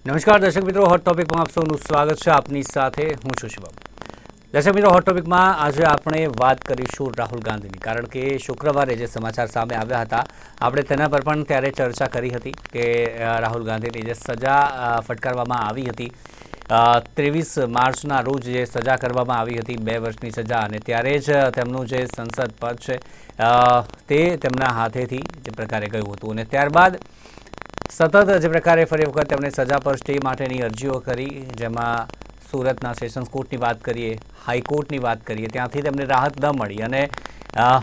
નમસ્કાર દર્શક મિત્રો, હોટ ટોપિકમાં આપ સૌનું સ્વાગત છે. આપની સાથે હું છું શુભમ. દર્શક મિત્રો, હોટ ટોપિકમાં આજે આપણે વાત કરીશું રાહુલ ગાંધીની, કારણ કે શુક્રવારે જે સમાચાર સામે આવ્યા હતા આપણે તેના પર પણ ત્યારે ચર્ચા કરી હતી કે રાહુલ ગાંધીની જે સજા ફટકારવામાં આવી હતી 23 માર્ચના રોજ જે સજા કરવામાં આવી હતી 2 વર્ષની સજા, અને ત્યારે જ તેમનું જે સંસદ પદ છે તે તેમના હાથેથી જે પ્રકારે ગયું હતું, અને ત્યારબાદ સતત જે પ્રકારે ફરી વખત તેમણે સજા પર સ્ટે માટેની અરજીઓ કરી, જેમાં સુરતના સેશન્સ કોર્ટની વાત કરીએ, હાઈકોર્ટની વાત કરીએ, ત્યાંથી તેમને રાહત ન મળી, અને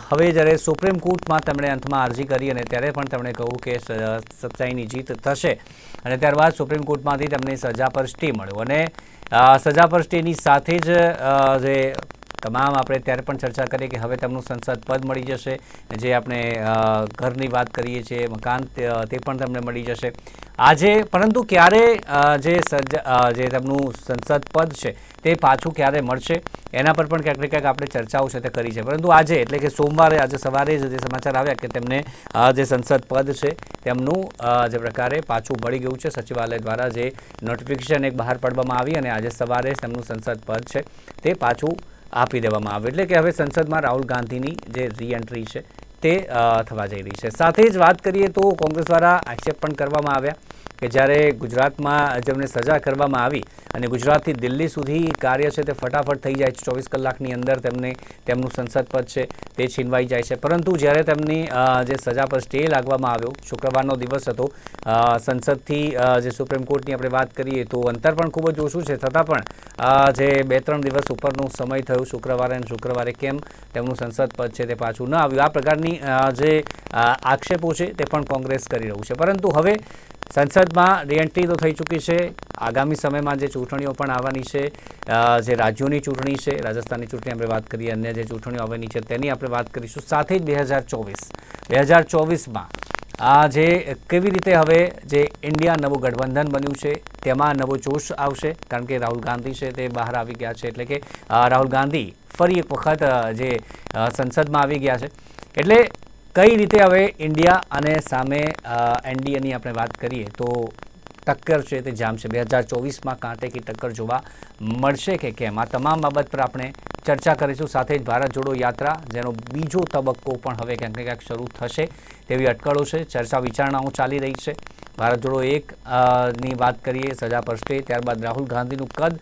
હવે જ્યારે સુપ્રીમ કોર્ટમાં તેમણે અંતમાં અરજી કરી અને ત્યારે પણ તેમણે કહ્યું કે સચ્ચાઈની જીત થશે, અને ત્યારબાદ સુપ્રીમ કોર્ટમાંથી તેમને સજા પર સ્ટે મળ્યો, અને સજા પર સ્ટેની સાથે જ જે તમામ આપણે ત્યારે પણ ચર્ચા કરીએ કે હવે તેમનું સંસદ પદ મળી જશે, જે આપણે ઘરની વાત કરીએ છીએ, મકાન તે પણ તેમને મળી જશે આજે. પરંતુ ક્યારે જે તેમનું સંસદ પદ છે તે પાછું ક્યારે મળશે એના પર પણ ક્યાંક ને ક્યાંક આપણે ચર્ચાઓ છે તે કરી છે. પરંતુ આજે એટલે કે સોમવારે, આજે સવારે જ જે સમાચાર આવ્યા કે તેમને જે સંસદ પદ છે તેમનું જે પ્રકારે પાછું મળી ગયું છે. સચિવાલય દ્વારા જે નોટિફિકેશન એક બહાર પાડવામાં આવી અને આજે સવારે તેમનું સંસદ પદ છે તે પાછું આપી દેવામાં આવે, એટલે કે હવે સંસદમાં રાહુલ ગાંધીની જે રીએન્ટ્રી છે તે થવા જઈ રહી છે. સાથે જ વાત કરીએ તો કોંગ્રેસ દ્વારા આક્ષેપ પણ કરવામાં આવ્યા કે જ્યારે ગુજરાતમાં જેમને સજા કરવામાં આવી અને ગુજરાતથી દિલ્હી સુધી કાર્ય છે તે ફટાફટ થઈ જાય છે, 24 કલાકની અંદર તેમનું સંસદ પદ છે તે છીનવાઈ જાય છે, પરંતુ જ્યારે તેમની જે સજા પર સ્ટે લાગવામાં આવ્યો, શુક્રવારનો દિવસ હતો, સંસદથી જે સુપ્રીમ કોર્ટની આપણે વાત કરીએ તો અંતર પણ ખૂબ જ ઓછું છે, છતાં પણ જે 2-3 દિવસ ઉપરનો સમય થયો શુક્રવારે, અને શુક્રવારે કેમ તેમનું સંસદ પદ છે તે પાછું ન આવ્યું, આ પ્રકારની જે આક્ષેપો છે તે પણ કોંગ્રેસ કરી રહ્યું છે. પરંતુ હવે સંસદમાં રીએન્ટ્રી તો થઈ ચૂકી છે, આગામી સમયમાં જે ચૂંટણીઓ પણ આવવાની છે, જે રાજ્યોની ચૂંટણી છે, રાજસ્થાનની ચૂંટણી આપણે વાત કરીએ, અન્ય જે ચૂંટણીઓ આવવાની છે તેની આપણે વાત કરીશું. સાથે જ 2024માં જે કેવી રીતે હવે જે ઇન્ડિયા નવું ગઠબંધન બન્યું છે તેમાં નવો જોશ આવશે, કારણ કે રાહુલ ગાંધી છે તે બહાર આવી ગયા છે, એટલે કે રાહુલ ગાંધી ફરી એક વખત જે સંસદમાં આવી ગયા છે, એટલે કઈ રીતે હવે ઇન્ડિયા અને સામે એનડીએની આપણે વાત કરીએ તો ટક્કર છે તે જામશે 2024માં, કાંટે કી ટક્કર જોવા મળશે કે કેમ, આ તમામ બાબત પર આપણે ચર્ચા કરીશું. સાથે જ ભારત જોડો યાત્રા, જેનો બીજો તબક્કો પણ હવે ક્યાંક ને ક્યાંક શરૂ થશે તેવી અટકળો છે, ચર્ચા વિચારણાઓ ચાલી રહી છે. ભારત જોડો ની વાત કરીએ, સજા પર સ્ટે, ત્યારબાદ રાહુલ ગાંધીનું કદ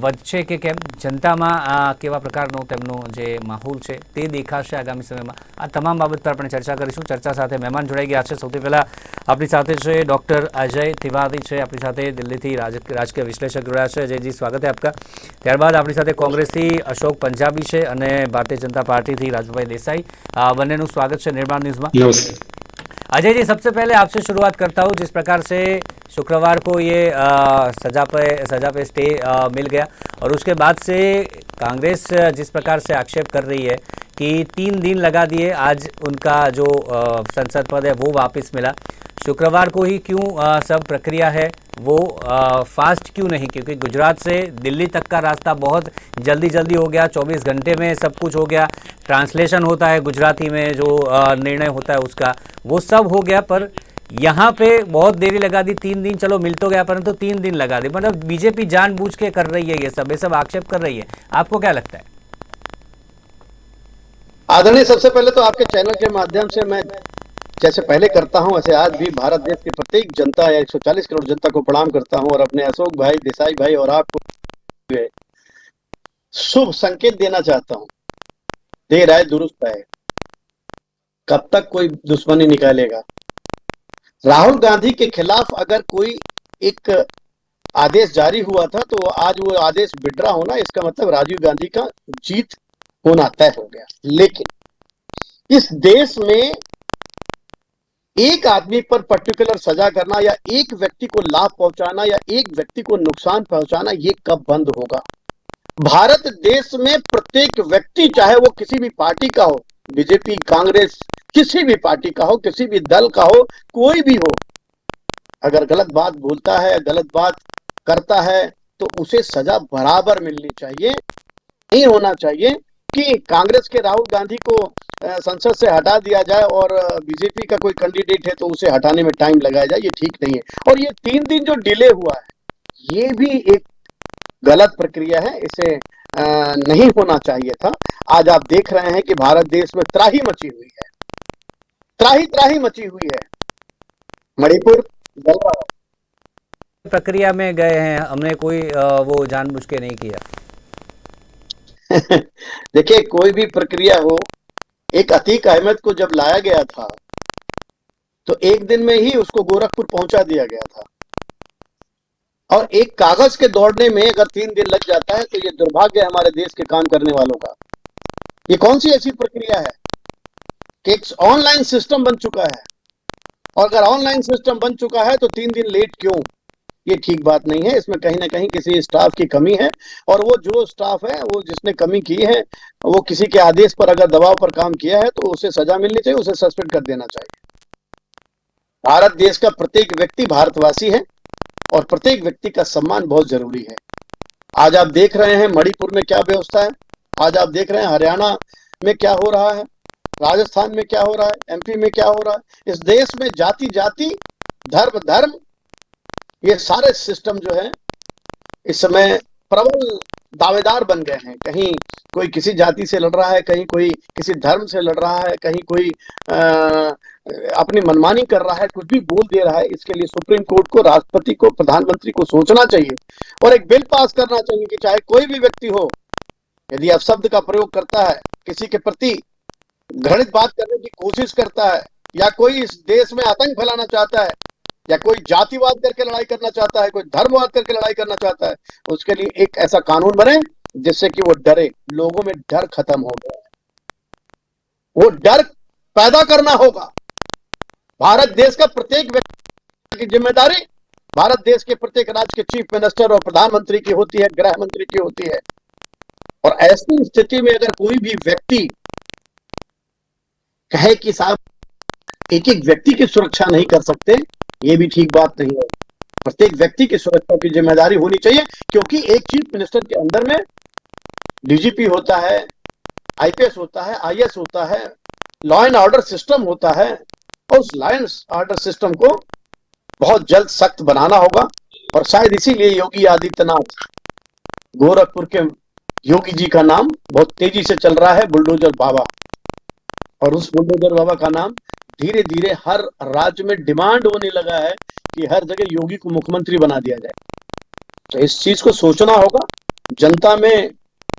વધશે કે કેમ, જનતામાં કેવા પ્રકારનો તેમનો જે માહોલ છે તે દેખાશે આગામી સમયમાં, આ તમામ બાબત પર આપણે ચર્ચા કરીશું. ચર્ચા સાથે મહેમાન જોડાઈ ગયા છે. સૌથી પહેલાં આપણી સાથે છે ડૉક્ટર અજય तिवारी છે, આપણી સાથે દિલ્હીથી રાજકીય વિશ્લેષક જોડાયા છે. અજયજી, સ્વાગત है आपका. ત્યારબાદ આપણી સાથે કોંગ્રેસથી અશોક પંજાબી છે અને ભારતીય जनता पार्टी थी राजूभाई देसाई, બંનેનું સ્વાગત છે निर्माण न्यूज़ में. अजय जी, सबसे पहले आपसे शुरुआत करता हूँ. जिस प्रकार से शुक्रवार को ये सजा पे स्टे मिल गया और उसके बाद से कांग्रेस जिस प्रकार से आक्षेप कर रही है कि 3 दिन लगा दिए, आज उनका जो संसद पद है वो वापस मिला, शुक्रवार को ही क्यों सब प्रक्रिया है वो फास्ट क्यों नहीं, क्योंकि गुजरात से दिल्ली तक का रास्ता बहुत जल्दी हो गया, 24 घंटे में सब कुछ हो गया, ट्रांसलेशन होता है गुजराती में, जो निर्णय होता है उसका वो सब हो गया, पर यहाँ पे बहुत देरी लगा दी. 3 दिन चलो मिल तो गया, परंतु 3 दिन लगा दी, मतलब बीजेपी जानबूझ के कर रही है, ये सब आक्षेप कर रही है. आपको क्या लगता है? आदरणीय, सबसे पहले तो आपके चैनल के माध्यम से मैं जैसे पहले करता हूं वैसे आज भी भारत देश की प्रत्येक जनता या 140 करोड़ जनता को प्रणाम करता हूं और अपने अशोक भाई, देसाई भाई और आपको शुभ संकेत देना चाहता हूं. देर आए दुरुस्त आए, कब तक कोई दुश्मनी निकालेगा. राहुल गांधी के खिलाफ अगर कोई एक आदेश जारी हुआ था तो आज वो आदेश विड्रॉ होना, इसका मतलब राजीव गांधी का जीत होना तय हो गया. लेकिन इस देश में एक आदमी पर पर्टिकुलर सजा करना या एक व्यक्ति को लाभ पहुंचाना या एक व्यक्ति को नुकसान पहुंचाना, ये कब बंद होगा? भारत देश में प्रत्येक व्यक्ति, चाहे वो किसी भी पार्टी का हो, बीजेपी, कांग्रेस, किसी भी पार्टी का हो, किसी भी दल का हो, कोई भी हो, अगर गलत बात बोलता है, गलत बात करता है तो उसे सजा बराबर मिलनी चाहिए. नहीं होना चाहिए कि कांग्रेस के राहुल गांधी को संसद से हटा दिया जाए और बीजेपी का कोई कैंडिडेट है तो उसे हटाने में टाइम लगाया जाए, ये ठीक नहीं है। और ये 3 दिन जो डिले हुआ है ये भी एक गलत प्रक्रिया है, इसे नहीं होना चाहिए था। आज आप देख रहे हैं कि भारत देश में त्राही मची हुई है, त्राही मची हुई है। मणिपुर जल रहा है। प्रक्रिया में गए हैं, हमने कोई वो जानबूझ के नहीं किया। देखिए, कोई भी प्रक्रिया हो, एक अतीक अहमद को जब लाया गया था तो एक दिन में ही उसको गोरखपुर पहुंचा दिया गया था, और एक कागज के दौड़ने में अगर 3 दिन लग जाता है तो ये दुर्भाग्य है हमारे देश के काम करने वालों का। ये कौन सी ऐसी प्रक्रिया है कि एक ऑनलाइन सिस्टम बन चुका है, और अगर ऑनलाइन सिस्टम बन चुका है तो 3 दिन लेट क्यों? ये ठीक बात नहीं है। इसमें कहीं ना कहीं किसी स्टाफ की कमी है, और वो जो स्टाफ है, वो जिसने कमी की है, वो किसी के आदेश पर अगर दबाव पर काम किया है तो उसे सजा मिलनी चाहिए, उसे सस्पेंड कर देना चाहिए। भारत देश का प्रत्येक व्यक्ति भारतवासी है और प्रत्येक व्यक्ति का सम्मान बहुत जरूरी है। आज आप देख रहे हैं मणिपुर में क्या व्यवस्था है, आज आप देख रहे हैं हरियाणा में क्या हो रहा है, राजस्थान में क्या हो रहा है, एमपी में क्या हो रहा है। इस देश में जाति जाति, धर्म धर्म, ये सारे सिस्टम जो है इस समय प्रबल दावेदार बन गए हैं। कहीं कोई किसी जाति से लड़ रहा है, कहीं कोई किसी धर्म से लड़ रहा है, कहीं कोई अपनी मनमानी कर रहा है, कुछ भी बोल दे रहा है। इसके लिए सुप्रीम कोर्ट को, राष्ट्रपति को, प्रधानमंत्री को सोचना चाहिए और एक बिल पास करना चाहिए कि चाहे कोई भी व्यक्ति हो, यदि अपशब्द का प्रयोग करता है, किसी के प्रति घृणित बात करने की कोशिश करता है, या कोई इस देश में आतंक फैलाना चाहता है, या कोई जातिवाद करके लड़ाई करना चाहता है, कोई धर्मवाद करके लड़ाई करना चाहता है, उसके लिए एक ऐसा कानून बने जिससे कि वो डरे। लोगों में डर खत्म हो गया है, वो डर पैदा करना होगा। भारत देश का प्रत्येक व्यक्ति की जिम्मेदारी भारत देश के प्रत्येक राज्य के चीफ मिनिस्टर और प्रधानमंत्री की होती है, गृह मंत्री की होती है। और ऐसी स्थिति में अगर कोई भी व्यक्ति कहे कि साहब एक एक व्यक्ति की सुरक्षा नहीं कर सकते, ये भी ठीक बात नहीं है। प्रत्येक व्यक्ति की सुरक्षा की जिम्मेदारी होनी चाहिए, क्योंकि एक चीफ मिनिस्टर के अंदर में डीजीपी होता है, आईपीएस होता है, आईएएस होता है, लॉ एंड ऑर्डर सिस्टम होता है, और उस लॉ एंड ऑर्डर सिस्टम को बहुत जल्द सख्त बनाना होगा। और शायद इसीलिए योगी आदित्यनाथ, गोरखपुर के योगी जी का नाम बहुत तेजी से चल रहा है बुलडोजर बाबा, और उस बुलडोजर बाबा का नाम धीरे धीरे हर राज्य में डिमांड होने लगा है कि हर जगह योगी को मुख्यमंत्री बना दिया जाए। तो इस चीज को सोचना होगा। जनता में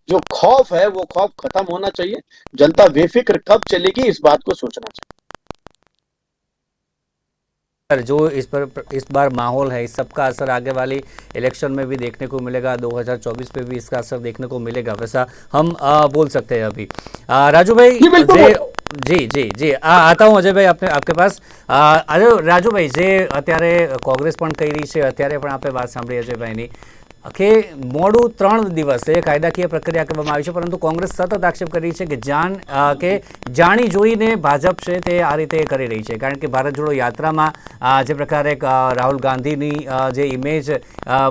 जो खौफ है वो खौफ खत्म होना चाहिए। जनता बेफिक्र कब चलेगी, इस बात को सोचना चाहिए। जो इस बार माहौल है, इस सबका असर आगे वाली इलेक्शन में भी देखने को मिलेगा, 2024 पे भी इसका असर देखने को मिलेगा, वैसा हम बोल सकते हैं अभी। राजू भाई जी आता हूँ अजय भाई आपके पास। રાજુ ભાઈ, જે અત્યારે કોંગ્રેસ પણ કરી રહી છે, અત્યારે પણ આપણે વાત સાંભળી અજયભાઈની કે મોડું 3 દિવસે કાયદાકીય પ્રક્રિયા કરવામાં આવી છે, પરંતુ કોંગ્રેસ સતત આક્ષેપ કરી છે કે જાણી જોઈને ભાજપ છે તે આ રીતે કરી રહી છે, કારણ કે ભારત જોડો યાત્રામાં જે પ્રકારે રાહુલ ગાંધીની જે ઇમેજ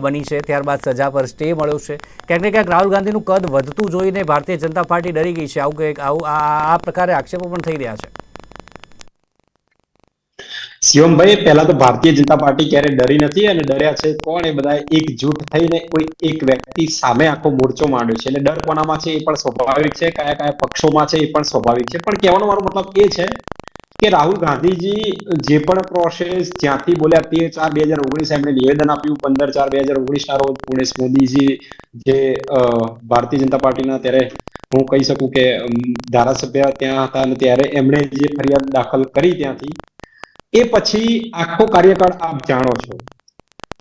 બની છે, ત્યારબાદ સજા પર સ્ટે મળ્યો છે, ક્યાંક ને ક્યાંક રાહુલ ગાંધીનું કદ વધતું જોઈને ભારતીય જનતા પાર્ટી ડરી ગઈ છે, આવું આ પ્રકારે આક્ષેપો પણ થઈ રહ્યા છે। શિવમભાઈ, પહેલા તો ભારતીય જનતા પાર્ટી ક્યારે ડરી નથી, અને ડર્યા છે કોણ, એ બધા એકજૂટ થઈને કોઈ એક વ્યક્તિ સામે આખો મોરચો માંડ્યો છે। એટલે ડર કોનામાં છે એ પણ સ્વાભાવિક છે, કયા કયા પક્ષોમાં છે એ પણ સ્વાભાવિક છે। પણ કહેવાનો મારો મતલબ એ છે કે રાહુલ ગાંધીજી જે પણ પ્રોસેસ જ્યાંથી બોલ્યા 13/4/2019 એમણે નિવેદન આપ્યું, 15/4/2019 ના રોજ પુણેશ મોદીજી જે ભારતીય જનતા પાર્ટીના ત્યારે હું કહી શકું કે ધારાસભ્ય ત્યાં હતા, અને ત્યારે એમણે જે ફરિયાદ દાખલ કરી ત્યાંથી, એ પછી આખો કાર્યકાળ આપ જાણો છો।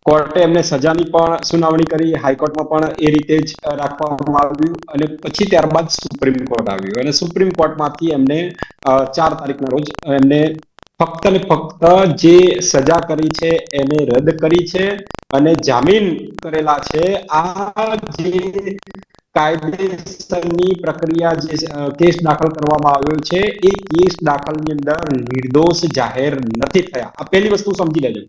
કોર્ટે એમને સજાની પણ સુનાવણી કરી, હાઈકોર્ટમાં પણ એ રીતે જ રાખવામાં આવ્યું, અને પછી ત્યારબાદ સુપ્રીમ કોર્ટ આવ્યું, અને સુપ્રીમ કોર્ટમાંથી એમને 4 તારીખના રોજ એમને ફક્ત ને ફક્ત જે સજા કરી છે એને રદ કરી છે, અને જામીન કરેલા છે। આ જે કાયદેસરની પ્રક્રિયા જે કેસ દાખલ કરવામાં આવ્યો છે, એ કેસ દાખલની અંદર નિર્દોષ જાહેર નથી થયા। આ પહેલી વસ્તુ સમજી લેજો।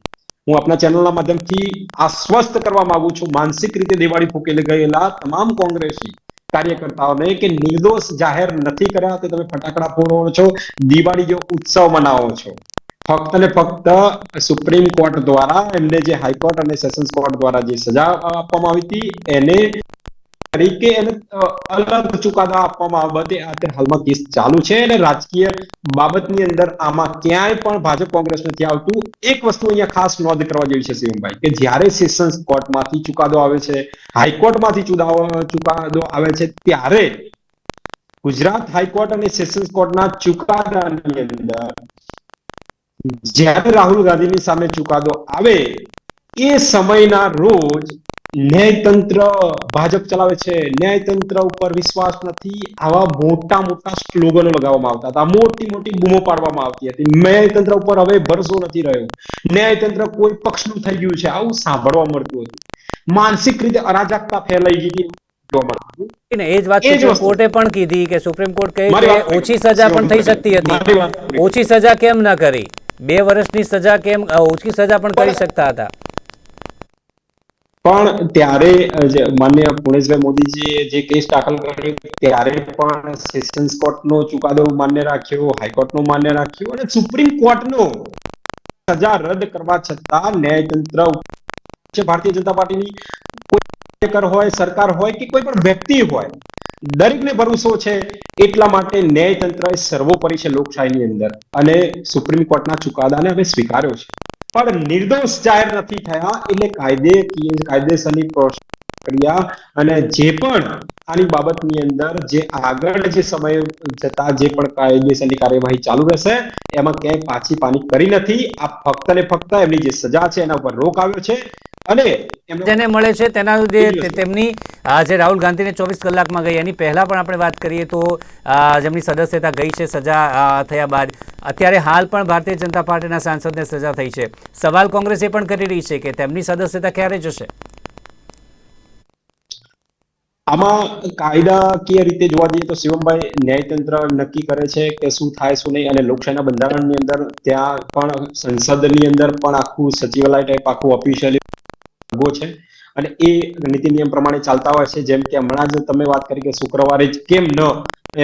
હું આપના ચેનલના માધ્યમથી આશ્વસ્ત કરવા માંગુ છું, માનસિક રીતે દિવાળી ફૂકેલી ગયેલા તમામ કોંગ્રેસી કાર્યકર્તાઓને કે નિર્દોષ જાહેર નથી કર્યા તો તમે ફટાકડા ફોડો છો, દિવાળી જેવો ઉત્સવ મનાવો છો. ફક્ત ને ફક્ત સુપ્રીમ કોર્ટ દ્વારા એમને જે હાઈકોર્ટ અને સેશન્સ કોર્ટ દ્વારા જે સજા આપવામાં આવી હતી એને તરીકે એને અલગ ચુકાદા આપવામાં બાબતે અત્યારે હાલમાં કેસ ચાલુ છે અને રાજકીય બાબતની અંદર આમાં ક્યાંય પણ ભાજપ કોંગ્રેસ નથી આવતું. એક વસ્તુ અહીંયા ખાસ નોંધ કરવા જેવી છે શિવમભાઈ, કે જ્યારે સેશન્સ કોર્ટમાંથી ચુકાદો આવે છે, હાઈકોર્ટમાંથી ચુકાદો આવે છે, ત્યારે ગુજરાત હાઈકોર્ટ અને સેશન્સ કોર્ટના ચુકાદાની અંદર જ્યારે રાહુલ ગાંધીની સામે ચુકાદો આવે એ સમયના રોજ ન્યાયતંત્ર ભાજપ ચલાવે છે, ન્યાયતંત્ર ઉપર વિશ્વાસ નથી, આવા મોટા મોટા સ્લોગનો લગાવવામાં આવતા હતા, મોટી મોટી બૂમો પાડવામાં આવતી હતી. ન્યાયતંત્ર ઉપર હવે ભરોસો નથી રહ્યો, ન્યાયતંત્ર કોઈ પક્ષનું થઈ ગયું છે, આવું સાંભળવા મળતું હતું. માનસિક રીતે અરાજકતા ફેલાઈ ગઈ હતી. એ જ વાત સુપ્રીમ કોર્ટે પણ કીધી કે સુપ્રીમ કોર્ટ કહે કે ઓછી સજા પણ થઈ શકતી હતી. ઓછી સજા કેમ ન કરી? 2 વર્ષની સજા કેમ ઓછી સજા પણ કરી શકતા હતા? પણ ત્યારે માન્ય પુણેશભાઈ મોદીજીએ જે કેસ દાખલ કર્યો ત્યારે પણ સેશન્સ કોર્ટનો ચુકાદો માન્ય રાખ્યો, હાઈકોર્ટનો માન્ય રાખ્યો અને સુપ્રીમ કોર્ટનો સજા રદ કરવા છતાં ન્યાયતંત્ર ભારતીય જનતા પાર્ટીની કોઈ કાર્યકર હોય, સરકાર હોય કે કોઈ પણ વ્યક્તિ હોય, દરેકને ભરોસો છે. એટલા માટે ન્યાયતંત્ર સર્વોપરી છે લોકશાહીની અંદર અને સુપ્રીમ કોર્ટના ચુકાદાને હવે સ્વીકાર્યો છે. પણ નિર્દોષ જાહેર નથી થયા એટલે કાયદેસરની પ્રક્રિયા અને જે પણ આની બાબતની અંદર જે આગળ જે સમય જતા જે પણ કાયદેસરની કાર્યવાહી ચાલુ રહેશે એમાં ક્યાંય પાછી પાની કરી નથી. આ ફક્ત ને ફક્ત એમની જે સજા છે એના ઉપર રોક આવ્યો છે અને જેને મળે છે તેના તેમની જે રાહુલ ગાંધીને 24 કલાકમાં ગઈ એની પહેલા પણ આપણે વાત કરીએ તો જેમની સદસ્યતા ગઈ છે સજા થયા બાદ, અત્યારે હાલ પણ ભારતીય જનતા પાર્ટીના સાંસદને સજા થઈ છે. સવાલ કોંગ્રેસ એ પણ કરી રહી છે કે તેમની સદસ્યતા ક્યારે જશે? આમાં કાયદાકીય રીતે જોવા જઈએ તો શિવમભાઈ ન્યાયતંત્ર નક્કી કરે છે કે શું થાય શું નહીં, અને લોકશાહીના બંધારણની અંદર ત્યાં પણ સંસદની અંદર પણ આખું સચિવાલય ટાઈપ આખું ઓફિશિયલી છે અને એ નીતિ નિયમ પ્રમાણે ચાલતા હોય છે. જેમ કે હમણાં જ તમે વાત કરી કે શુક્રવારે જ કેમ ન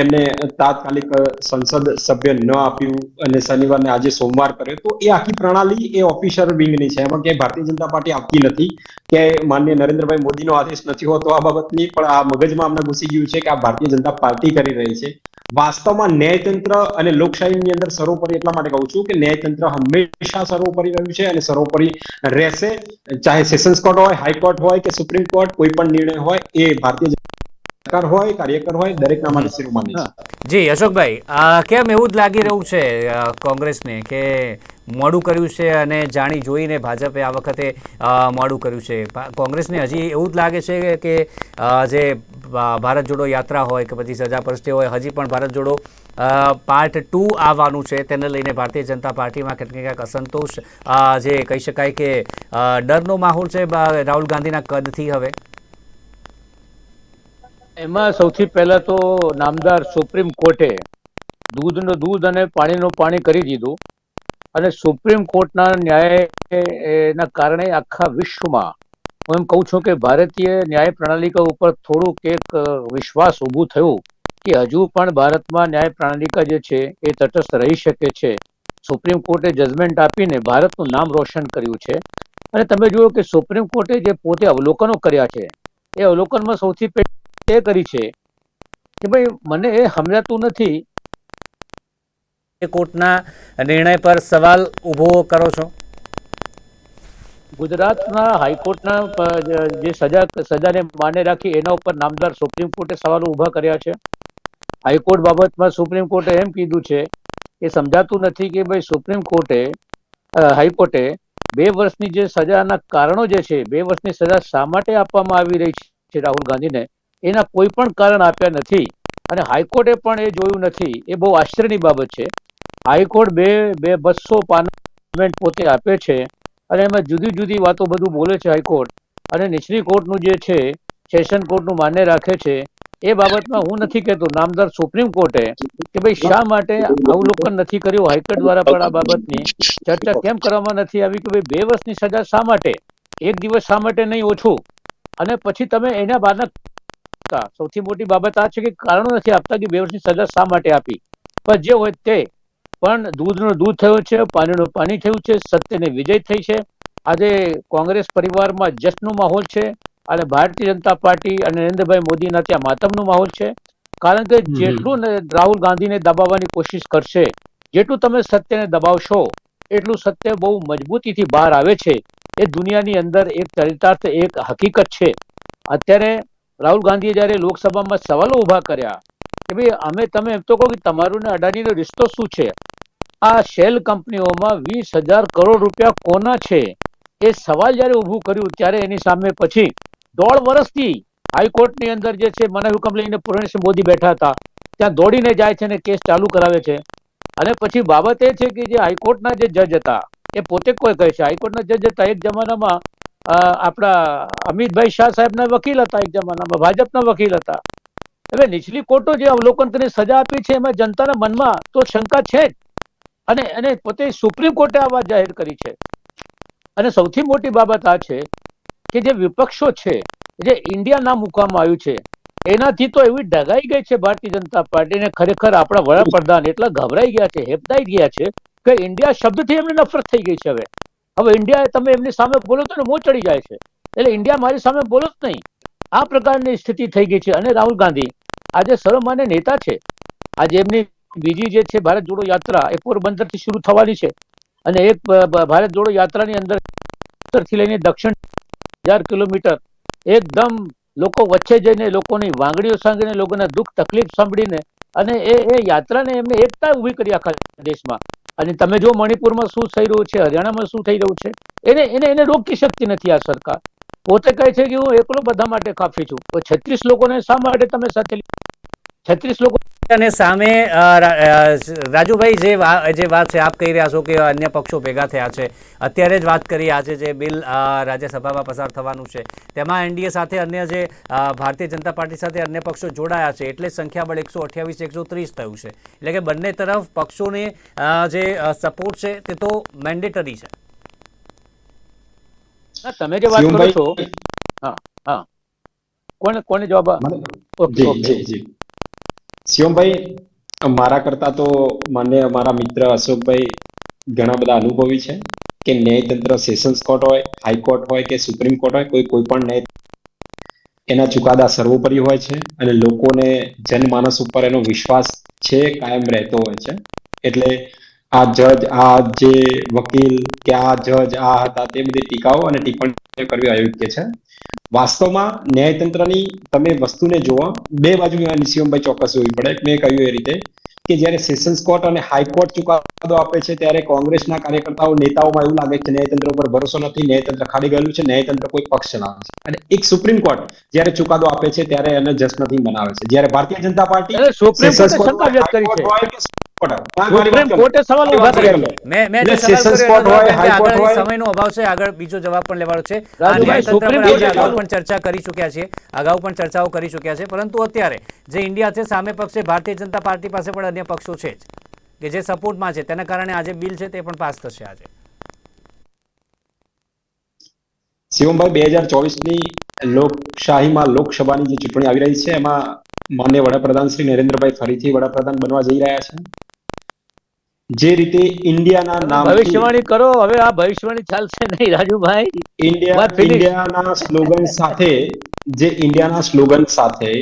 એમને તાત્કાલિક સંસદ સભ્ય ન આપ્યું અને શનિવારને આજે સોમવાર કર્યો, તો એ આખી પ્રણાલી એ ઓફિસર વિંગની છે. એમાં ક્યાંય ભારતીય જનતા પાર્ટી આપતી નથી કે માનનીય નરેન્દ્રભાઈ મોદીનો આદેશ નથી હોતો આ બાબતની, પણ આ મગજમાં અમને ઘૂસી ગયું છે કે આ ભારતીય જનતા પાર્ટી કરી રહી છે. વાસ્તવમાં ન્યાયતંત્ર અને લોકશાહીની અંદર સર્વોપરી એટલા માટે કહું છું કે ન્યાયતંત્ર હંમેશા સર્વોપરી રહ્યું છે અને સર્વોપરી રહેશે. ચાહે સેશન્સ કોર્ટ હોય, હાઈકોર્ટ હોય કે સુપ્રીમ કોર્ટ, કોઈ પણ નિર્ણય હોય એ ભારતીય સરકાર હોય, કાર્યકર હોય, દરેકના માટે શિરોમાની છે. જી અશોકભાઈ, કેમ એવું જ લાગી રહ્યું છે કોંગ્રેસને કે મોડું કર્યું છે અને જાણી જોઈને ભાજપે આ વખતે મોડું કર્યું છે? કોંગ્રેસને હજી એવું જ લાગે છે કે જે ભારત જોડો યાત્રા હોય કે પછી સજા પરસ્તે હોય, હજી પણ ભારત જોડો પાર્ટ 2 આવવાનું છે, તેને લઈને ભારતીય જનતા પાર્ટીમાં ક્યાંક અસંતોષ જે કહી શકાય કે ડરનો માહોલ છે રાહુલ ગાંધીના કદથી? હવે એમાં સૌથી પહેલા તો નામદાર સુપ્રીમ કોર્ટે દૂધનું દૂધ અને પાણીનું પાણી કરી દીધું અને સુપ્રીમ કોર્ટના ન્યાયના કારણે આખા વિશ્વમાં હું એમ કહું છું કે ભારતીય ન્યાય પ્રણાલિકા ઉપર થોડુંક એક વિશ્વાસ ઊભું થયું કે હજુ પણ ભારતમાં ન્યાય પ્રણાલિકા જે છે એ તટસ્થ રહી શકે છે. સુપ્રીમ કોર્ટે જજમેન્ટ આપીને ભારતનું નામ રોશન કર્યું છે. અને તમે જુઓ કે સુપ્રીમ કોર્ટે જે પોતે અવલોકનો કર્યા છે એ અવલોકનમાં સૌથી એ કરી છે કે ભાઈ મને એ સમજાતું નથી. કોર્ટના નિર્ણય પર સવાલ ઉભો કરો છો? ગુજરાતના હાઈકોર્ટના જે સજાને માન્ય રાખી એના ઉપર નામદાર સુપ્રીમ કોર્ટે સવાલો ઉભા કર્યા છે. હાઈકોર્ટ બાબતમાં સુપ્રીમ કોર્ટે એમ કીધું છે કે સમજાતું નથી કે ભાઈ સુપ્રીમ કોર્ટે હાઈકોર્ટે 2 વર્ષની જે સજાના કારણો જે છે, 2 વર્ષની સજા શા માટે આપવામાં આવી રહી છે રાહુલ ગાંધીને, એના કોઈ પણ કારણ આપ્યા નથી અને હાઈકોર્ટે પણ એ જોયું નથી. એ બહુ આશ્ચર્યની બાબત છે. હાઈકોર્ટ 200 પાના પોતે આપે છે અને એમાં જુદી જુદી વાતો બધું બોલે છે હાઈકોર્ટ, અને નીચલી કોર્ટનું જે છે સેશન કોર્ટનું માન્ય રાખે છે. એ બાબતમાં હું નથી કહેતો, નામદાર સુપ્રીમ કોર્ટે કે ભાઈ શા માટે અવલોકન નથી કર્યું હાઈકોર્ટ દ્વારા પણ આ બાબતની ચર્ચા કેમ કરવામાં નથી આવી કે ભાઈ 2 વર્ષની સજા શા માટે, 1 દિવસ શા માટે નહીં ઓછું, અને પછી તમે એના બાદના આપતા. સૌથી મોટી બાબત આ છે કે કારણો નથી આપતા કે 2 વર્ષની સજા શા માટે આપી. પણ જે હોય તે, પણ દૂધનું દૂધ થયું છે, પાણીનું પાણી થયું છે, સત્યને વિજય થઈ છે. આજે કોંગ્રેસ પરિવારમાં જશ્નનો માહોલ છે અને ભારતીય જનતા પાર્ટી અને નરેન્દ્રભાઈ મોદીના ત્યાં માતમનો માહોલ છે. કારણ કે જેટલું રાહુલ ગાંધીને દબાવવાની કોશિશ કરશે, જેટલું તમે સત્યને દબાવશો, એટલું સત્ય બહુ મજબૂતીથી બહાર આવે છે. એ દુનિયાની અંદર એક ચરિતાર્થ, એક હકીકત છે. અત્યારે રાહુલ ગાંધીએ જયારે લોકસભામાં સવાલો ઉભા કર્યા કે ભાઈ અમે, તમે એમ તો કહો કે તમારું ને અદાણીનો રિશ્તો શું છે, આ શેલ કંપનીઓમાં 20,000 કરોડ રૂપિયા કોના છે, એ સવાલ જયારે ઉભું કર્યું ત્યારે એની સામે પછી 1.5 વર્ષથી હાઈકોર્ટની અંદર જે છે મને હુકમ લઈને પૂર્ણેશ મોદી બેઠા હતા, ત્યાં દોડીને જાય છે અને કેસ ચાલુ કરાવે છે. અને પછી બાબત એ છે કે જે હાઈકોર્ટના જે જજ હતા એ પોતે કોઈ કહે છે હાઈકોર્ટના જજ હતા એક જમાનામાં આપણા અમિતભાઈ શાહ સાહેબના વકીલ હતા, એક જમાનામાં ભાજપના વકીલ હતા. હવે નીચલી કોર્ટો જે અવલોકન કરીને સજા આપી છે એમાં જનતાના મનમાં તો શંકા છે જ, અને પોતે સુપ્રીમ કોર્ટે આ વાત જાહેર કરી છે. અને સૌથી મોટી બાબત આ છે કે જે વિપક્ષો છે, જે ઇન્ડિયા નામ મૂકવામાં આવ્યું છે, એનાથી તો એવી ડગાઈ ગઈ છે ભારતીય જનતા પાર્ટીને. ખરેખર આપણા વડાપ્રધાન એટલા ગભરાઈ ગયા છે, હેપતાઈ ગયા છે કે ઇન્ડિયા શબ્દથી એમને નફરત થઈ ગઈ છે. હવે ઇન્ડિયા, તમે એમની સામે બોલો તો ને મોં ચડી જાય છે, એટલે ઇન્ડિયા મારી સામે બોલો જ નહીં, આ પ્રકારની સ્થિતિ થઈ ગઈ છે. અને રાહુલ ગાંધી આજે સર્વમાન્ય નેતા છે. આજે એમની બીજી જે છે ભારત જોડો યાત્રા એ પોરબંદરથી શરૂ થવાની છે અને એક ભારત જોડો યાત્રાની અંદર થી લઈને દક્ષિણ 1000 કિલોમીટર એકદમ લોકો વચ્ચે જઈને લોકોની વાંગડીઓ સાંભળીને, લોકોના દુઃખ તકલીફ સાંભળીને અને એ યાત્રાને એમને એકતા ઉભી કરી આખા દેશમાં. અને તમે જો મણિપુરમાં શું થઈ રહ્યું છે, હરિયાણામાં શું થઈ રહ્યું છે, એને રોકી શકતી નથી આ સરકાર. પોતે કહે છે કે હું એકલો બધા માટે કાફી છું. તો 36 લોકોને શા માટે તમે સાથે 36 લોકો અને સામે રાજુભાઈ જે વાત છે આપ કહી રહ્યા છો કે અન્ય પક્ષો ભેગા થયા છે. અત્યારે જ વાત કરી, આજે જે બિલ રાજ્યસભામાં પસાર થવાનું છે તેમાં એનડીએ સાથે અન્ય જે ભારતીય જનતા પાર્ટી સાથે અન્ય પક્ષો જોડાયા છે, એટલે સંખ્યાબળ 128 130 થયું છે. એટલે કે બંને તરફ પક્ષોને જે સપોર્ટ છે તે તો મેન્ડેટરી છે. તમે જે વાત કરો છો, હા કોને જવાબ? શિવમભાઈ, મારા કરતા તો મને અમારા મિત્ર અશોકભાઈ ઘણા બધા અનુભવી છે કે ન્યાયતંત્ર સેશન્સ કોર્ટ હોય, હાઈકોર્ટ હોય કે સુપ્રીમ કોર્ટ હોય, કોઈ પણ ન્યાય એના ચુકાદા સર્વોપરી હોય છે અને લોકોને જનમાનસ ઉપર એનો વિશ્વાસ છે કાયમ રહેતો હોય છે. એટલે આ જજ, આ જે વકીલ કે આ જજ આ હતા તે બધી ટીકાઓ અને ટિપ્પણીઓ કરવી અયોગ્ય છે. વાસ્તવમાં ન્યાયતંત્રની તમે વસ્તુને જોવા બે બાજુ શિવમભાઈ ચોક્કસ હોવી પડે. મેં કહ્યું એ રીતે કે જ્યારે સેશન્સ કોર્ટ અને હાઈકોર્ટ ચુકાદો આપે છે ત્યારે કોંગ્રેસના કાર્યકર્તાઓ, નેતાઓમાં એવું લાગે છે ન્યાયતંત્ર ઉપર ભરોસો નથી, ન્યાયતંત્ર ખાડી ગયેલું છે, ન્યાયતંત્ર કોઈ પક્ષ ના છે. અને એક સુપ્રીમ કોર્ટ જ્યારે ચુકાદો આપે છે ત્યારે એને જશ્નથી મનાવે છે. જ્યારે ભારતીય જનતા પાર્ટી સુપ્રીમ કોર્ટે શંકા વ્યક્ત કરી છે, સુપ્રીમ કોર્ટે સવાલ ઉભા કર્યા છે. મેં જે સવાલ કર્યો આગળ સમયનો અભાવ છે, આગળ બીજો જવાબ પણ લેવાનો છે. અગાઉ પણ ચર્ચા કરી ચૂક્યા છીએ, અગાઉ પણ ચર્ચાઓ કરી ચૂક્યા છે, પરંતુ અત્યારે જે ઇન્ડિયા છે સામે પક્ષે ભારતીય જનતા પાર્ટી પાસે પણ અન્ય પક્ષો છે જ કે જે સપોર્ટમાં છે, તેના કારણે આજે બિલ છે તે પણ પાસ થશે. આજે શિવમભાઈ, 2024ની લોકશાહીમાં લોકસભાની જે ચૂંટણી આવી રહી છે એમાં માનનીય વડાપ્રધાન શ્રી નરેન્દ્રભાઈ ફરીથી વડાપ્રધાન બનવા જઈ રહ્યા છે. જે રીતે ઇન્ડિયાના નામ ભવિષ્યવાણી કરો, હવે આ ભવિષ્યવાણી ચાલશે નહીં રાજુભાઈ. ઇન્ડિયાના સ્લોગન સાથે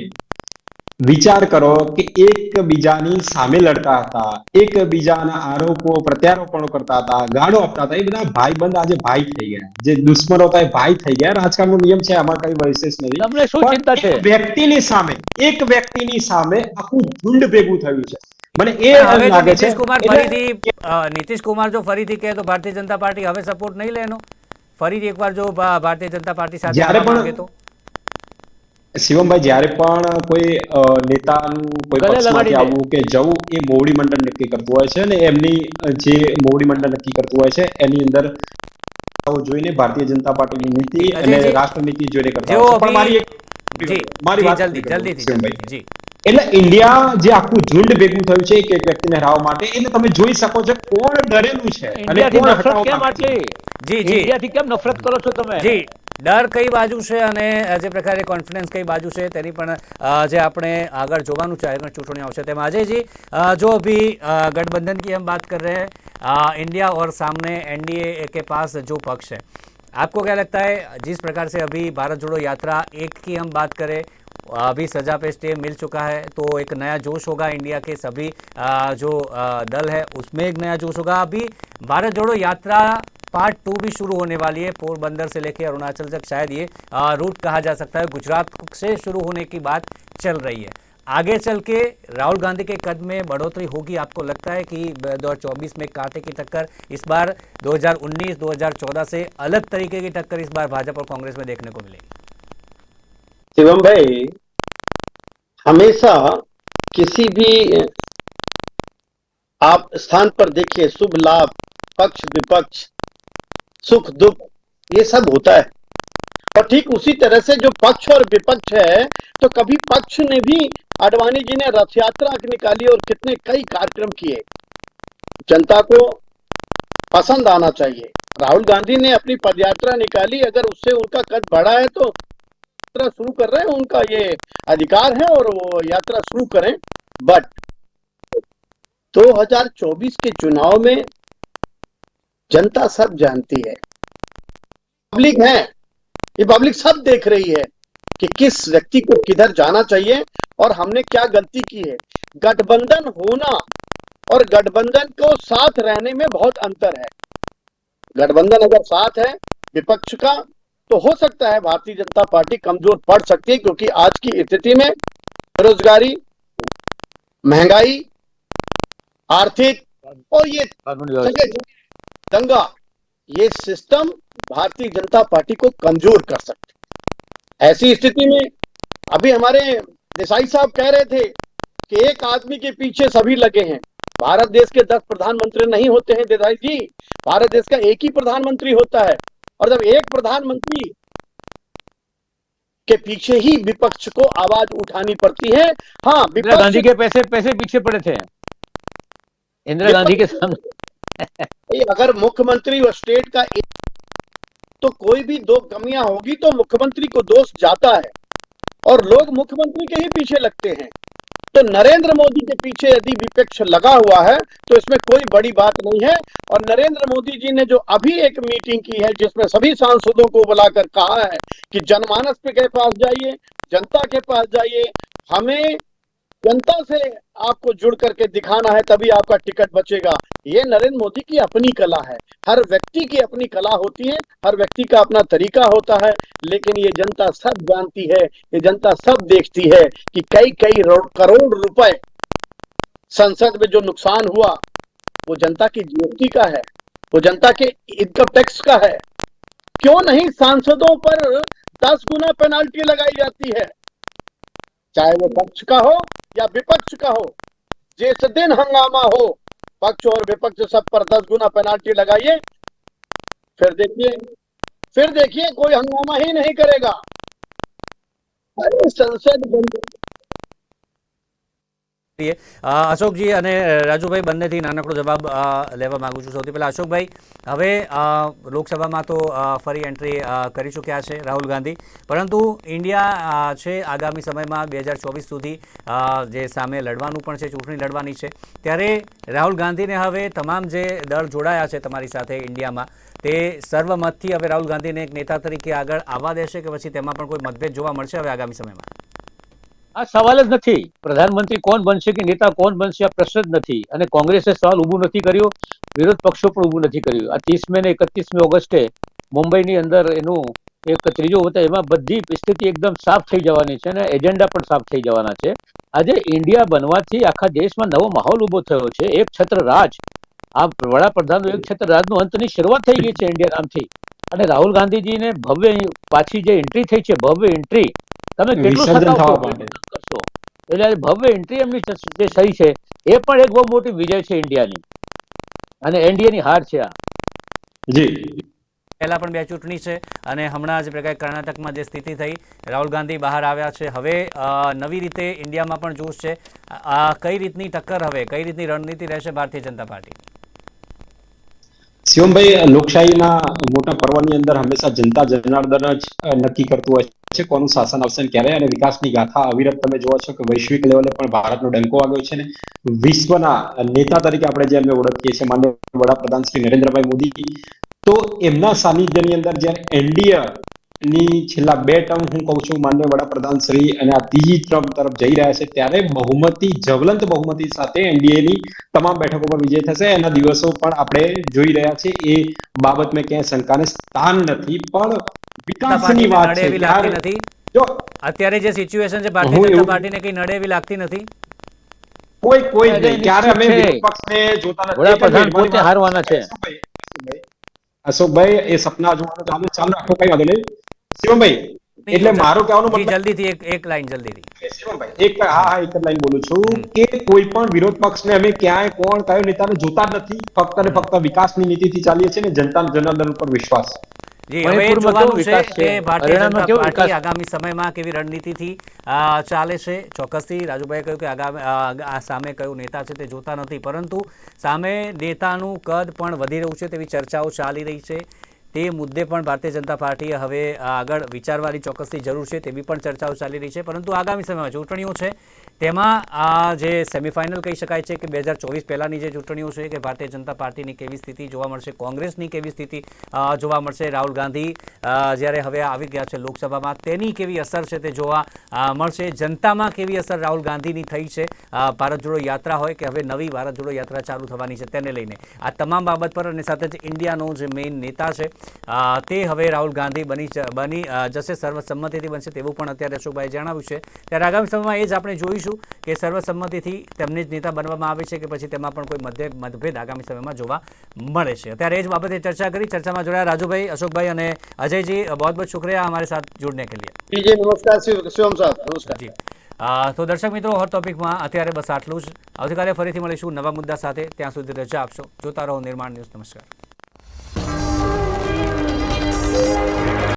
વિચાર કરો કે એકબીજાની સામે લડતા હતા, એકબીજાના આરોપો પ્રત્યારોપણો કરતા હતા, ગાળો આપતા હતા, એ બધા ભાઈબંધ આજે ભાઈ થઈ ગયા. જે દુશ્મનો હતા એ ભાઈ થઈ ગયા. રાજકારણનો નિયમ છે, આમાં કઈ વિશેષ નથી. તમને શું ચિંતા છે? એક વ્યક્તિની સામે આખું ઝુંડ ભેગું થયું છે. મને એ લાગે છે નીતિશ કુમાર જો ફરીથી કહે તો ભારતીય જનતા પાર્ટી હવે સપોર્ટ નહીં લે એનો. ફરીથી એકવાર જો ભારતીય જનતા પાર્ટી સાથે તો શિવમભાઈ, જ્યારે પણ કોઈ નેતાનું કોઈ પક્ષમાંથી આવવું કે જવું એ મોવડી મંડળ નક્કી કરતું હોય છે અને એમની જે મોવડી મંડળ નક્કી કરતું હોય છે એની અંદર જોઈને ભારતીય જનતા પાર્ટીની નીતિ અને રાષ્ટ્રનીતિ જોઈને કરતા હોય છે. પણ મારી વાત જલ્દીથી એટલે ઇન્ડિયા જે આખું ઝુંડ ભેગું થયું છે એક વ્યક્તિને હરાવવા માટે, એટલે તમે જોઈ શકો છો કોણ ડરેલું છે અને કોણ હટાવવા માંગે છે. ઇન્ડિયાથી કેમ નફરત કરો છો તમે? ડર કઈ બાજુ છે અને જે પ્રકારે કોન્ફિડન્સ કઈ બાજુ છે તેની પણ જે આપણે આગળ જોવાનું છે આગળ ચૂંટણી આવશે તેમાં અજયજી जो अभी गठबंधन की हम बात कर रहे हैं इंडिया और सामने एनडीए के पास जो पक्ष है, आपको क्या लगता है जिस प्रकार से अभी भारत जोड़ो यात्रा एक की हम बात करें, अभी सजा पे स्टे मिल चुका है तो एक नया जोश होगा इंडिया के सभी जो दल है उसमें एक नया जोश होगा। अभी भारत जोड़ो यात्रा पार्ट 2 भी शुरू होने वाली है, पोरबंदर से लेकर अरुणाचल तक शायद ये रूट कहा जा सकता है, गुजरात से शुरू होने की बात चल रही है। आगे चल के राहुल गांधी के कद में बढ़ोतरी होगी, आपको लगता है कि 2024 में कांटे की टक्कर इस बार 2019-2014 से अलग तरीके की टक्कर इस बार भाजपा और कांग्रेस में देखने को मिलेगी? शिवम भाई, हमेशा किसी भी आप स्थान पर देखिए, शुभ लाभ, पक्ष विपक्ष, सुख दुख, ये सब होता है। और ठीक उसी तरह से जो पक्ष और विपक्ष है, तो कभी पक्ष ने भी, आडवाणी जी ने रथ यात्रा निकाली और कितने कई कार्यक्रम किए, जनता को पसंद आना चाहिए। राहुल गांधी ने अपनी पदयात्रा निकाली, अगर उससे उनका कद बढ़ा है तो यात्रा शुरू कर रहे हैं, उनका ये अधिकार है और वो यात्रा शुरू करें। बट 2024 के चुनाव में जनता सब जानती है, पब्लिक है, ये पब्लिक सब देख रही है कि किस व्यक्ति को किधर जाना चाहिए और हमने क्या गलती की है। गठबंधन होना और गठबंधन को साथ रहने में बहुत अंतर है। गठबंधन अगर साथ है विपक्ष का, तो हो सकता है भारतीय जनता पार्टी कमजोर पड़ सकती है, क्योंकि आज की स्थिति में बेरोजगारी, महंगाई, आर्थिक और ये दंगा, ये सिस्टम भारतीय जनता पार्टी को कमजोर कर सकते। ऐसी स्थिति में अभी हमारे देसाई साहब कह रहे थे कि एक आदमी के पीछे सभी लगे हैं। भारत देश के 10 प्रधानमंत्री नहीं होते हैं देसाई जी, भारत देश का एक ही प्रधानमंत्री होता है। और जब एक प्रधानमंत्री के पीछे ही विपक्ष को आवाज उठानी पड़ती है। हाँ, इंदिरा गांधी के पैसे पीछे पड़े थे इंदिरा गांधी के सामने। अगर मुख्यमंत्री और स्टेट का तो कोई भी दो कमियां होगी तो मुख्यमंत्री को दोष जाता है और लोग मुख्यमंत्री के ही पीछे लगते हैं। तो नरेंद्र मोदी के पीछे यदि विपक्ष लगा हुआ है तो इसमें कोई बड़ी बात नहीं है। और नरेंद्र मोदी जी ने जो अभी एक मीटिंग की है, जिसमें सभी सांसदों को बुलाकर कहा है कि जनमानस के पास जाइए, जनता के पास जाइए, हमें जनता से आपको जुड़ करके दिखाना है, तभी आपका टिकट बचेगा। ये नरेंद्र मोदी की अपनी कला है, हर व्यक्ति की अपनी कला होती है, हर व्यक्ति का अपना तरीका होता है। लेकिन ये जनता सब जानती है, ये जनता सब देखती है कि कई करोड़ रुपए संसद में जो नुकसान हुआ वो जनता की जीएसटी का है, वो जनता के इनकम टैक्स का है। क्यों नहीं सांसदों पर 10 गुना पेनाल्टी लगाई जाती है, चाहे वो पक्ष का हो या विपक्ष का हो। जिस दिन हंगामा हो, पक्ष और विपक्ष सब पर 10 गुना पेनाल्टी लगाइए, फिर देखिए कोई हंगामा ही नहीं करेगा। अरे संसद बंद। अशोकजी અને રાજુભાઈ બંનેથી નાનકડો જવાબ લેવા માંગુ છું। સૌથી પહેલા અશોકભાઈ, હવે લોકસભામાં તો ફરી એન્ટ્રી કરી ચૂક્યા છે રાહુલ ગાંધી, પરંતુ ઇન્ડિયા છે આગામી સમયમાં 2024 સુધી જે સામે લડવાનું પણ છે, ચૂંટણી લડવાની છે, ત્યારે રાહુલ ગાંધીને હવે તમામ જે દળ જોડાયા છે તમારી સાથે ઇન્ડિયામાં, તે સર્વમતથી હવે રાહુલ ગાંધીને એક નેતા તરીકે આગળ આવવા દેશે કે પછી તેમાં પણ કોઈ મતભેદ જોવા મળશે હવે આગામી સમયમાં? આ સવાલ જ નથી, પ્રધાનમંત્રી કોણ બનશે કે નેતા કોણ બનશે આ પ્રશ્ન જ નથી। અને કોંગ્રેસે સવાલ ઊભું નથી કર્યો, વિરોધ પક્ષો પણ ઊભું નથી કર્યું। આ 30 મે ને 31 ઓગસ્ટે મુંબઈની અંદર એનું એક ત્રીજો હોતા, એમાં બધી સ્થિતિ એકદમ સાફ થઈ જવાની છે અને એજન્ડા પણ સાફ થઈ જવાના છે। આજે ઇન્ડિયા બનવાથી આખા દેશમાં નવો માહોલ ઊભો થયો છે। એક છત્ર રાજ, આ વડાપ્રધાનનો એક છત્ર રાજનો અંતની શરૂઆત થઈ ગઈ છે ઇન્ડિયા નામથી। અને રાહુલ ગાંધીજીને ભવ્ય પાછી જે એન્ટ્રી થઈ છે, ભવ્ય એન્ટ્રી, તમે કેટલું કરશો, એટલે ભવ્ય એન્ટ્રી એમની જે થઈ છે એ પણ એક બહુ મોટી વિજય છે ઇન્ડિયાની અને એનડીએની હાર છે આ। જી, પહેલા પણ 2 ચૂંટણી છે અને હમણાં જે પ્રકારે કર્ણાટકમાં જે સ્થિતિ થઈ, રાહુલ ગાંધી બહાર આવ્યા છે, હવે નવી રીતે ઇન્ડિયામાં પણ જોશ છે। કઈ રીતની ટક્કર હવે, કઈ રીતની રણનીતિ રહેશે ભારતીય જનતા પાર્ટી? શિવમભાઈ, લોકશાહીના મોટા પર્વની અંદર હંમેશા જનતા જનાર્દન જ નક્કી કરતું હોય છે કોનું શાસન આવશે ને ક્યારે, અને વિકાસની ગાથા અવિરત તમે જોવો છો કે વૈશ્વિક લેવલે પણ ભારતનો ડંકો વાગ્યો છે ને વિશ્વના નેતા તરીકે આપણે જે એમને ઓળખીએ છીએ માનનીય વડાપ્રધાન શ્રી નરેન્દ્રભાઈ મોદી, તો એમના સાનિધ્યની અંદર જ્યારે એનડીએ ની છેલ્લા 2 ટર્મ હું કહું છું માનનીય વડાપ્રધાન શ્રી અને આ ત્રીજી ટર્મ તરફ જઈ રહ્યા છે, ત્યારે બહુમતી, જ્વલંત બહુમતી સાથે એનડીએ ની તમામ બેઠકો પર વિજય થશે. એના દિવસો પણ આપણે જોઈ રહ્યા છીએ, એ બાબતમાં ક્યાંય શંકાને સ્થાન નથી. પણ વિકાસની વાત નડે છે એવી લાગતી ત્યારે નથી જો અત્યારે જે સિચ્યુએશન છે હું ભારતીય જનતા એવું- પાર્ટીને કઈ નડે એવી લાગતી નથી. કોઈ જ અરે નહીં. ત્યારે અમે નિશ્ચિત છે. વિરોધ પક્ષને જોતા નથી. વડાપ્રધાન એક જ મિનિટ, પોતે હારવાના છે. અશોકભાઈ, એ સપના જોવાનું ચાલુ રાખો, કઈ વાંધો નહીં. શિવમભાઈ, એટલે મારું કહેવાનું જી મતલબ જલ્દીથી એક લાઈન જલ્દીથી. શિવમભાઈ, એક જ લાઈન બોલું છું કે કોઈ પણ વિરોધ પક્ષને અમે ક્યાંય કોણ કયો નેતાને જોતા જ નથી. ફક્ત ને ફક્ત વિકાસની નીતિથી ચાલીએ છીએ ને જનતા જનાર્દન ઉપર વિશ્વાસ. જી, હવે મણિપુરમાં જોવાનું કેવો છે વિકાસ છે? કે ભારતીય હરિયાણામાં જનતા કેવો પાર્ટી વિકાસ? આગામી સમયમાં કેવી રણનીતિથી ચાલે છે. ચોક્કસથી રાજુભાઈએ કહ્યું કે આગામી આ સામે કયું નેતા છે તે જોતા નથી, પરંતુ સામે નેતાનું કદ પણ વધી રહ્યું છે તેવી ચર્ચાઓ ચાલી રહી છે. તે મુદ્દે પણ ભારતીય જનતા પાર્ટીએ હવે આગળ વિચારવાની ચોક્કસથી જરૂર છે તેવી પણ ચર્ચાઓ ચાલી રહી છે. પરંતુ આગામી સમયમાં ચૂંટણીઓ છે તેમાં આ જે સેમિફાઇનલ કહી શકાય છે કે 2024 પહેલાંની જે ચૂંટણીઓ છે કે ભારતીય જનતા પાર્ટીની કેવી સ્થિતિ જોવા મળશે, કોંગ્રેસની કેવી સ્થિતિ જોવા મળશે, રાહુલ ગાંધી જ્યારે હવે આવી ગયા છે લોકસભામાં તેની કેવી અસર છે તે જોવા મળશે, જનતામાં કેવી અસર રાહુલ ગાંધીની થઈ છે, ભારત જોડો યાત્રા હોય કે હવે નવી ભારત જોડો યાત્રા ચાલુ થવાની છે તેને લઈને આ તમામ બાબત પર અને સાથે જ ઇન્ડિયાનો જે મેઇન નેતા છે તે હવે રાહુલ ગાંધી બની જશે, સર્વસંમતિથી બનશે તેવું પણ અત્યારે અશોકભાઈએ જણાવ્યું છે. ત્યારે આગામી સમયમાં એ જ આપણે જોઈશું કે સર્વસંમતિથી તેમને જ નેતા બનવામાં આવે છે કે પછી તેમાં પણ કોઈ મતભેદ આગામી સમયમાં જોવા મળે છે. અત્યારે એ જ બાબતે ચર્ચા કરી. ચર્ચામાં જોડાયા રાજુભાઈ, અશોકભાઈ અને અજયજી. बहुत बहुत शुक्रिया हमारे साथ जुड़ने के लिए. जी नमस्कार शिवम साहब, नमस्कार જી, તો દર્શક મિત્રો, હોટ ટોપિકમાં અત્યારે બસ આટલું જ. આવતીકાલે ફરીથી મળીશું નવા મુદ્દા સાથે. ત્યાં સુધી રજા આપશો. જોતા રહો નિર્માણ ન્યૂઝ. નમસ્કાર.